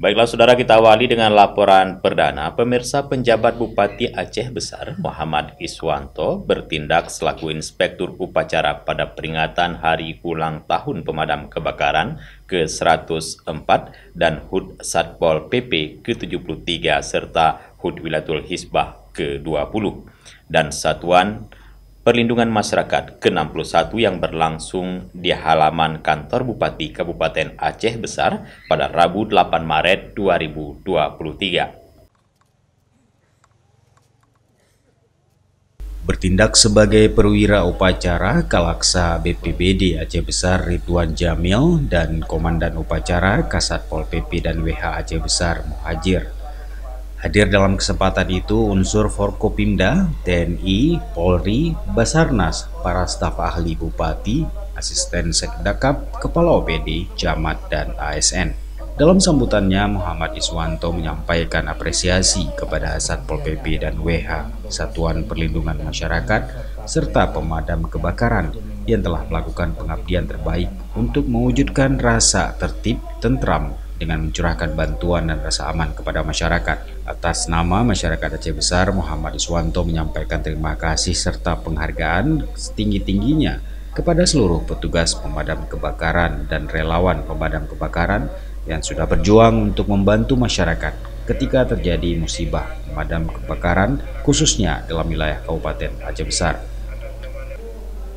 Baiklah saudara, kita awali dengan laporan perdana. Pemirsa, penjabat Bupati Aceh Besar Muhammad Iswanto bertindak selaku inspektur upacara pada peringatan Hari Ulang Tahun Pemadam Kebakaran ke-104 dan HUT Satpol PP ke-73 serta HUT Wilayatul Hisbah ke-20 dan Satuan Perlindungan Masyarakat ke-61 yang berlangsung di halaman kantor Bupati Kabupaten Aceh Besar pada Rabu 8 Maret 2023. Bertindak sebagai perwira upacara Kalaksa BPBD Aceh Besar Ridwan Jamil dan Komandan Upacara Kasatpol PP dan WH Aceh Besar Muhajir. Hadir dalam kesempatan itu unsur Forkopimda, TNI, Polri, Basarnas, para staf ahli Bupati, Asisten Sekdakap, Kepala OPD, Camat, dan ASN. Dalam sambutannya, Muhammad Iswanto menyampaikan apresiasi kepada Satpol PP dan WH, Satuan Perlindungan Masyarakat, serta pemadam kebakaran yang telah melakukan pengabdian terbaik untuk mewujudkan rasa tertib, tentram, dengan mencurahkan bantuan dan rasa aman kepada masyarakat. Atas nama masyarakat Aceh Besar, Muhammad Iswanto menyampaikan terima kasih serta penghargaan setinggi-tingginya kepada seluruh petugas pemadam kebakaran dan relawan pemadam kebakaran yang sudah berjuang untuk membantu masyarakat ketika terjadi musibah pemadam kebakaran, khususnya dalam wilayah Kabupaten Aceh Besar.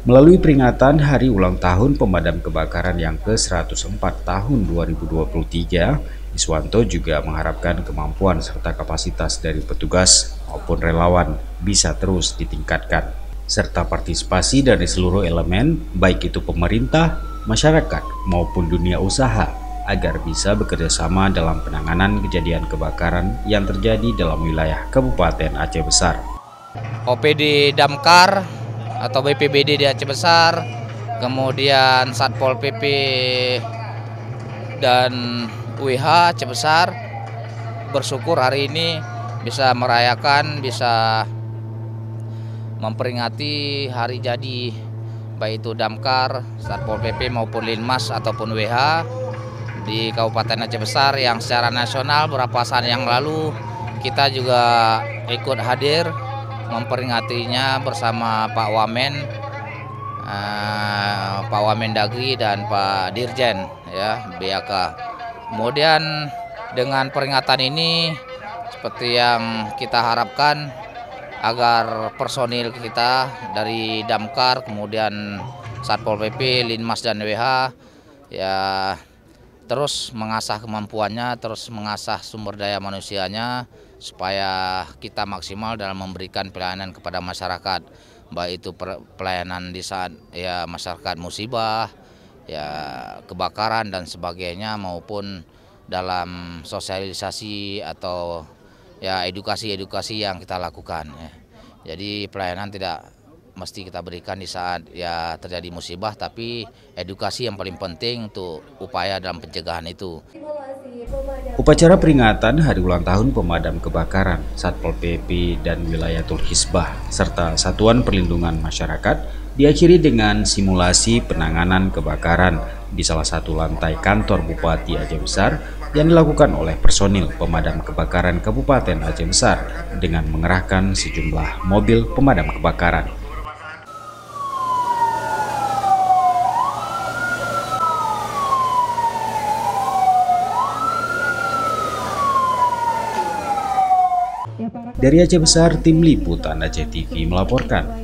Melalui peringatan Hari Ulang Tahun Pemadam Kebakaran yang ke-104 tahun 2023, Iswanto juga mengharapkan kemampuan serta kapasitas dari petugas maupun relawan bisa terus ditingkatkan, serta partisipasi dari seluruh elemen, baik itu pemerintah, masyarakat, maupun dunia usaha, agar bisa bekerja sama dalam penanganan kejadian kebakaran yang terjadi dalam wilayah Kabupaten Aceh Besar. OPD Damkar atau BPBD di Aceh Besar, kemudian Satpol PP dan WH Aceh Besar bersyukur hari ini bisa merayakan, bisa memperingati hari jadi baik itu Damkar, Satpol PP maupun Linmas ataupun WH di Kabupaten Aceh Besar yang secara nasional beberapa saat yang lalu kita juga ikut hadir memperingatinya bersama Pak Wamen, Pak Wamendagri dan Pak Dirjen ya BAK. Kemudian dengan peringatan ini seperti yang kita harapkan agar personil kita dari Damkar, kemudian Satpol PP, Linmas dan WH ya terus mengasah kemampuannya, terus mengasah sumber daya manusianya supaya kita maksimal dalam memberikan pelayanan kepada masyarakat, baik itu pelayanan di saat ya masyarakat musibah, ya kebakaran dan sebagainya, maupun dalam sosialisasi atau ya edukasi yang kita lakukan ya. Jadi pelayanan tidak mesti kita berikan di saat ya terjadi musibah, tapi edukasi yang paling penting untuk upaya dalam pencegahan itu. Upacara peringatan Hari Ulang Tahun Pemadam Kebakaran, Satpol PP dan Wilayatul Hisbah serta Satuan Perlindungan Masyarakat diakhiri dengan simulasi penanganan kebakaran di salah satu lantai kantor Bupati Aceh Besar yang dilakukan oleh personil pemadam kebakaran Kabupaten Aceh Besar dengan mengerahkan sejumlah mobil pemadam kebakaran. Dari Aceh Besar, Tim Liputan Aceh TV melaporkan.